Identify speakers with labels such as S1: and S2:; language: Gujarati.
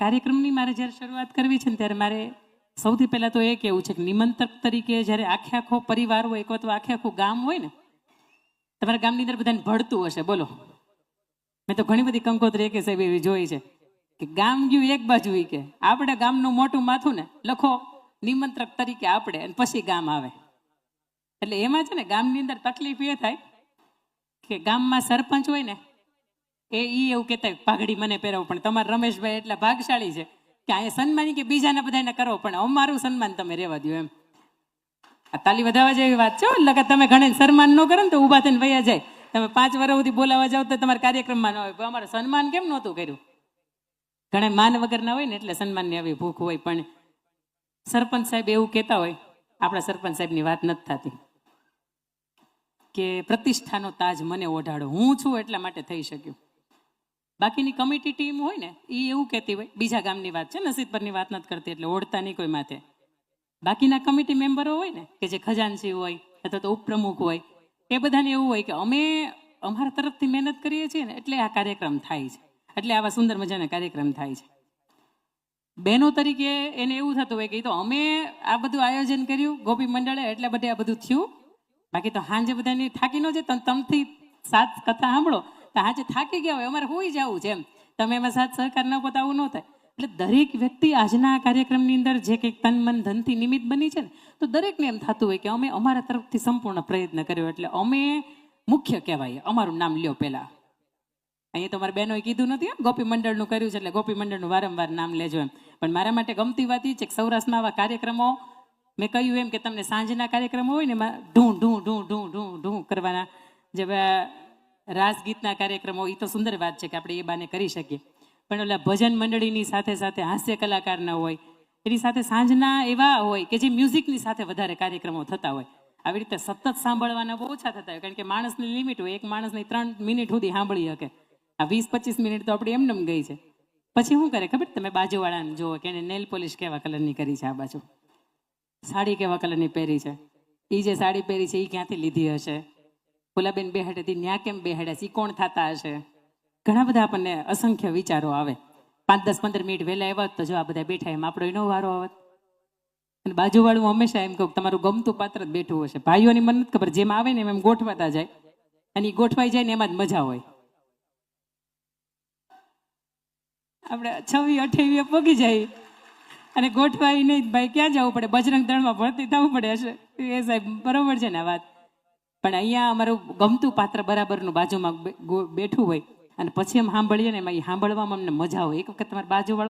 S1: કાર્યક્રમની મારે જ્યારે શરૂઆત કરવી છે ને ત્યારે મારે સૌથી પહેલાં તો એ કહેવું છે કે નિમંત્રક તરીકે જ્યારે આખો પરિવાર હોય અથવા આખું ગામ હોય ને, તમારા ગામની અંદર બધાને ભળતું હશે. બોલો, મેં તો ઘણી બધી કંકોત્રી કે સાહેબ એવી જોઈ છે કે ગામ ગયું એક બાજુ, કે આપણે ગામનું મોટું માથું ને લખો નિમંત્રક તરીકે આપણે, અને પછી ગામ આવે. એટલે એમાં છે ને ગામની અંદર તકલીફ એ થાય કે ગામમાં સરપંચ હોય ને એ એવું કહેતા પાઘડી મને પહેરવું, પણ તમારા રમેશભાઈ એટલા ભાગશાળી છે કે અહીંયા સન્માન કે બીજાને બધાને કરો, પણ અમારું સન્માન તમે રહેવા દો. એમ આ તાલી વધારવા જેવી વાત છે. એટલે તમે ઘણા સન્માન ન કરો ને તો ઊભા થઈને વયા જાય. તમે 5 વર્ષ સુધી બોલાવા જાવ તો તમારા કાર્યક્રમમાં ન હોય. અમારે સન્માન કેમ નહોતું કર્યું? ઘણા માન વગરના હોય ને એટલે સન્માનની આવી ભૂખ હોય. પણ સરપંચ સાહેબ એવું કહેતા હોય, આપણા સરપંચ સાહેબની વાત નથી થતી કે પ્રતિષ્ઠાનો તાજ મને ઓઢાડો, હું છું એટલા માટે થઈ શક્યું. બાકીની કમિટી ટીમ હોય ને એ એવું કહેતી હોય, બીજા ગામની વાત છે, નસીબ પરની વાત નથી કરતી એટલે ઓઢતા નહીં કોઈ માથે. બાકીના કમિટી મેમ્બરો હોય ને કે જે ખજાનચી હોય અથવા તો ઉપપ્રમુખ હોય, એ બધાને એવું હોય કે અમે અમારા તરફથી મહેનત કરીએ છીએ ને એટલે આ કાર્યક્રમ થાય છે, એટલે આવા સુંદર મજાના કાર્યક્રમ થાય છે. બહેનો તરીકે એને એવું થતું હોય કે તો અમે આ બધું આયોજન કર્યું ગોપી મંડળે એટલે બધે આ બધું થયું. બાકી તો હાંજે બધાની થાકી ન જાય. તમથી 7 કથા સાંભળો તો હાજે થાકી ગયા હોય, અમારે હોઈ જવું છે એમ, તમે એમાં સાથ સહકાર ન બતાવવું ન થાય. એટલે દરેક વ્યક્તિ આજના કાર્યક્રમની અંદર જે કંઈક તન મન ધનથી નિમિત્ત બની છે ને, તો દરેકને એમ થતું હોય કે અમે અમારા તરફથી સંપૂર્ણ પ્રયત્ન કર્યો એટલે અમે મુખ્ય કહેવાય, અમારું નામ લ્યો પહેલા. અહીંયા તો મારા બહેનોએ કીધું નથી ગોપી મંડળનું કર્યું છે એટલે ગોપી મંડળનું વારંવાર નામ લેજો એમ. પણ મારા માટે ગમતી વાત એ છે કે સૌરાષ્ટ્રમાં આવા કાર્યક્રમો, મેં કહ્યું એમ કે તમને સાંજના કાર્યક્રમો હોય ને એમાં ઢૂં ઢૂં ઢૂં ઢૂં ઢૂં ઢૂં કરવાના, જે રાસ ગીતના કાર્યક્રમો, એ તો સુંદર વાત છે કે આપણે એ બાને કરી શકીએ. પણ ઓલા ભજન મંડળીની સાથે સાથે હાસ્ય કલાકારના હોય, એની સાથે સાંજના એવા હોય કે જે મ્યુઝિકની સાથે વધારે કાર્યક્રમો થતા હોય. આવી રીતે સતત સાંભળવાના બહુ ઓછા થતા હોય, કારણ કે માણસની લિમિટ હોય, એક માણસની 3 મિનિટ સુધી સાંભળી શકે. આ 20-25 મિનિટ તો આપણી એમને ગઈ છે. પછી શું કરે ખબર? તમે બાજુવાળાને જુઓ કે એને નેલ પોલિશ કેવા કલરની કરી છે, આ બાજુ સાડી કેવા કલરની પહેરી છે, એ જે સાડી પહેરી છે એ ક્યાંથી લીધી હશે, ફુલાબેન બેહાડે હતી ત્યાં કેમ બેહાડે છે, એ કોણ થતા હશે. ઘણા બધા આપણને અસંખ્ય વિચારો આવે. 5-10-15 મિનિટ વહેલા આવ્યા તો જો આ બધા બેઠા, એમ આપણો એનો વારો આવે. અને બાજુવાળું હંમેશા એમ કહું તમારું ગમતું પાત્ર જ બેઠું હશે. ભાઈઓની મને નથી ખબર, જેમ આવે ને એમ ગોઠવાતા જાય, અને એ ગોઠવાઈ જાય ને એમાં જ મજા હોય. આપણે 26-28 પગી જાય અને ગોઠવાઈ નહીં, ભાઈ ક્યાં જવું પડે? બજરંગ દળમાં ભરતી થવું પડે હશે. એ સાહેબ બરોબર છે ને વાત. પણ અહીંયા અમારું ગમતું પાત્ર બરાબરનું બાજુમાં બેઠું હોય અને પછી એમ સાંભળીએ ને એમાં એ સાંભળવામાં અમને મજા આવે. એક વખત તમારી બાજુવાળું